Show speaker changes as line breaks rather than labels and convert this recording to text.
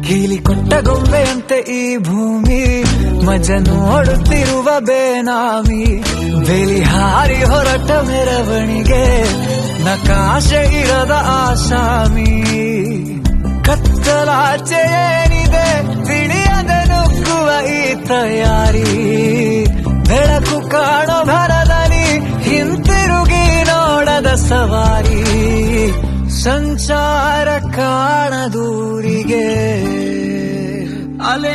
ಕೀಲಿ ಕೊಟ್ಟ ಗೊಂಬೆಯಂತೆ ಈ ಭೂಮಿ ಮಜ ನೋಡುತ್ತಿರುವ ಬೇನಾಮಿ ಬೇಲಿ ಹಾರಿ ಹೊರಟ ಮೆರವಣಿಗೆ ನಕಾಶೆ ಇರದ ಆಸಾಮಿ ಕತ್ತಲಾಚೆ ಏನಿದೆ ತಿಳಿಯದೆ ನುಗ್ಗುವ ಈ ತಯಾರಿ ಬೆಳಕು ಕಾಣೋ ಭರದಲ್ಲಿ ಹಿಂತಿರುಗಿ ನೋಡದ ಸವಾರಿ ಸಂಚಾರ ಕಾಣದೂರಿಗೆ ಅಲೆ